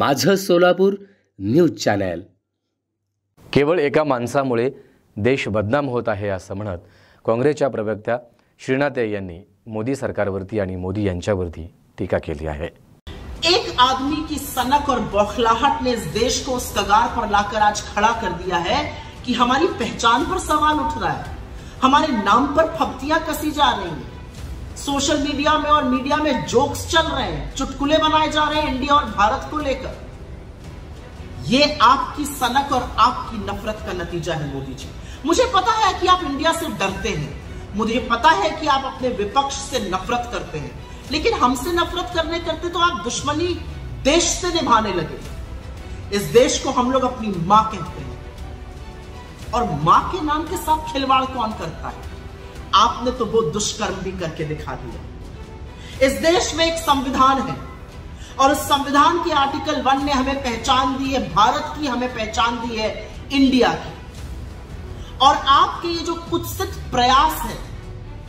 माझं Solapur news channel. केवळ एका माणसामुळे देश बदनाम होत आहे असं म्हणत काँग्रेसच्या प्रवक्त्या श्रीनाथे यांनी मोदी सरकारवरती आणि मोदी यांच्यावरती टीका केली आहे। एक आदमी की सनक और बौखलाहट ने इस देश को उस कगार पर लाकर आज खड़ा कर दिया है कि हमारी पहचान पर सवाल उठ रहा है, हमारे नाम पर फप्तियां कसी जा रही हैं, सोशल मीडिया में और मीडिया में जोक्स चल रहे हैं, चुटकुले बनाए जा रहे हैं इंडिया और भारत को लेकर। ये आपकी सनक और आपकी नफरत का नतीजा है मोदी जी। मुझे पता है कि आप इंडिया से डरते हैं, मुझे पता है कि आप अपने विपक्ष से नफरत करते हैं, लेकिन हमसे नफरत करते तो आप दुश्मनी देश से निभाने लगे। इस देश को हम लोग अपनी मां कहते हैं और मां के नाम के साथ खिलवाड़ कौन करता है? आपने तो वो दुष्कर्म भी करके दिखा दिया। इस देश में एक संविधान है और उस संविधान के आर्टिकल 1 ने हमें पहचान दी है, भारत की हमें पहचान दी है, इंडिया की। और आपके ये जो कुत्सित प्रयास है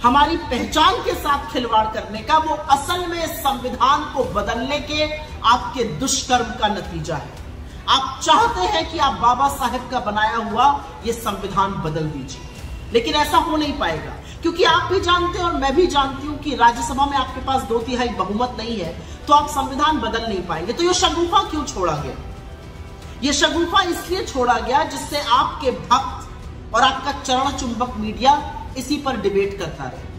हमारी पहचान के साथ खिलवाड़ करने का, वो असल में इस संविधान को बदलने के आपके दुष्कर्म का नतीजा है। आप चाहते हैं कि आप बाबा साहेब का बनाया हुआ ये संविधान बदल दीजिए, लेकिन ऐसा हो नहीं पाएगा, क्योंकि आप भी जानते हैं और मैं भी जानती हूं कि राज्यसभा में आपके पास 2/3 बहुमत नहीं है, तो आप संविधान बदल नहीं पाएंगे। तो ये शगुफा क्यों छोड़ा गया? ये शगुफा इसलिए छोड़ा गया जिससे आपके भक्त और आपका चरण चुंबक मीडिया इसी पर डिबेट करता रहे।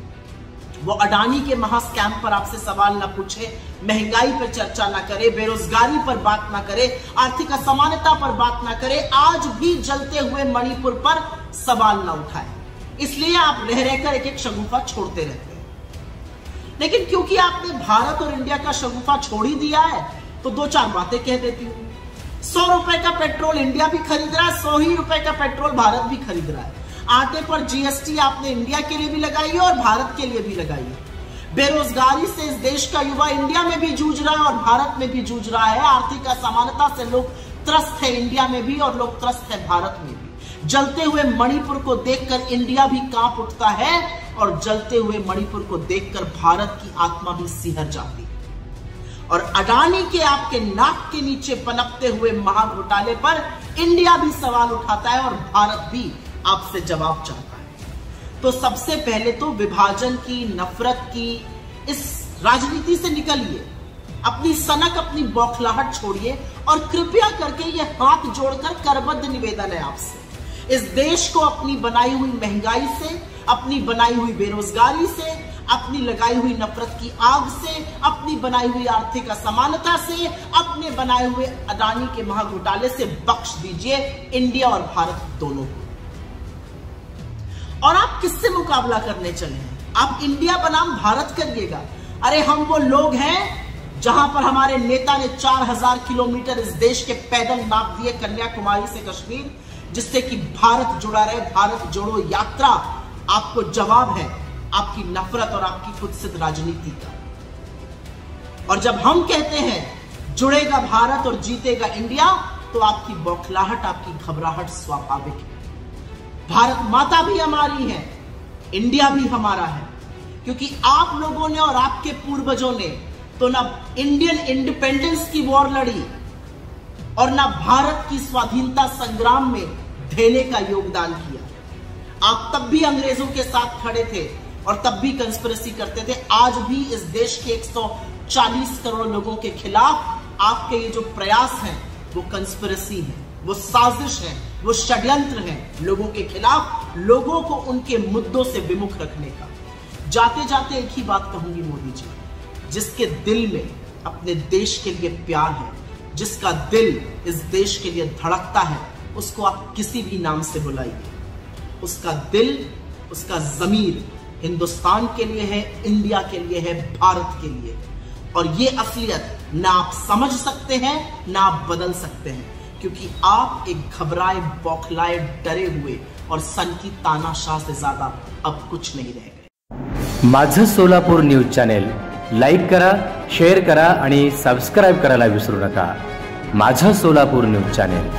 वो अडानी के महास्कैम पर आपसे सवाल ना पूछे, महंगाई पर चर्चा ना करे, बेरोजगारी पर बात ना करे, आर्थिक असमानता पर बात ना करे, आज भी जलते हुए मणिपुर पर सवाल ना उठाए। इसलिए आप रह रहकर एक एक शगुफा छोड़ते रहते हैं। लेकिन क्योंकि आपने भारत और इंडिया का शगुफा छोड़ ही दिया है, तो 2-4 बातें कह देती हूं। 100 रुपए का पेट्रोल इंडिया भी खरीद रहा है, 100 ही रुपए का पेट्रोल भारत भी खरीद रहा है। आटे पर जीएसटी आपने इंडिया के लिए भी लगाई है और भारत के लिए भी लगाई है। बेरोजगारी से इस देश का युवा इंडिया में भी जूझ रहा है और भारत में भी जूझ रहा है। आर्थिक असमानता से लोग त्रस्त है इंडिया में भी और लोग त्रस्त है भारत में भी। जलते हुए मणिपुर को देखकर इंडिया भी कांप उठता है और जलते हुए मणिपुर को देखकर भारत की आत्मा भी सिहर जाती है। और अडानी के आपके नाक के नीचे पनपते हुए महाघोटाले पर इंडिया भी सवाल उठाता है और भारत भी आपसे जवाब चाहता है। तो सबसे पहले तो विभाजन की, नफरत की इस राजनीति से निकलिए, अपनी सनक, अपनी बौखलाहट छोड़िए और कृपया करके ये हाथ जोड़कर करबद्ध निवेदन है आपसे, इस देश को अपनी बनाई हुई महंगाई से, अपनी बनाई हुई बेरोजगारी से, अपनी लगाई हुई नफरत की आग से, अपनी बनाई हुई आर्थिक असमानता से, अपने बनाए हुए अडानी के महाघोटाले से बख्श दीजिए इंडिया और भारत दोनों को। और आप किससे मुकाबला करने चले हैं? आप इंडिया बनाम भारत करिएगा। अरे हम वो लोग हैं जहां पर हमारे नेता ने 4000 किलोमीटर इस देश के पैदल नाप दिए कन्याकुमारी से कश्मीर, जिससे कि भारत जुड़ा रहे। भारत जोड़ो यात्रा आपको जवाब है आपकी नफरत और आपकी कुत्सित राजनीति का। और जब हम कहते हैं जुड़ेगा भारत और जीतेगा इंडिया, तो आपकी बौखलाहट, आपकी घबराहट स्वाभाविक है। भारत माता भी हमारी है, इंडिया भी हमारा है, क्योंकि आप लोगों ने और आपके पूर्वजों ने तो ना इंडियन इंडिपेंडेंस की वॉर लड़ी और ना भारत की स्वाधीनता संग्राम में ढेले का योगदान किया। आप तब भी अंग्रेजों के साथ खड़े थे और तब भी कंस्पिरेसी करते थे। आज भी इस देश के 140 करोड़ लोगों के खिलाफ आपके ये जो प्रयास हैं वो कंस्पिरेसी है, वो साजिश है, वो षड्यंत्र है लोगों के खिलाफ, लोगों को उनके मुद्दों से विमुख रखने का। जाते जाते एक ही बात कहूंगी मोदी जी, जिसके दिल में अपने देश के लिए प्यार है, जिसका दिल इस देश के लिए धड़कता है, उसको आप किसी भी नाम से बुलाइए। उसका दिल, उसका ज़मीर हिंदुस्तान के लिए है, इंडिया के लिए है, भारत के लिए। और ये असलियत ना आप समझ सकते हैं ना आप बदल सकते हैं, क्योंकि आप एक घबराए, बौखलाए, डरे हुए और सन की तानाशाह से ज्यादा अब कुछ नहीं रह गए। माझं सोलापूर न्यूज चॅनेल लाईक करा, शेअर करा आणि सबस्क्राइब करायला विसरू नका। माझं सोलापूर न्यूज चॅनेल।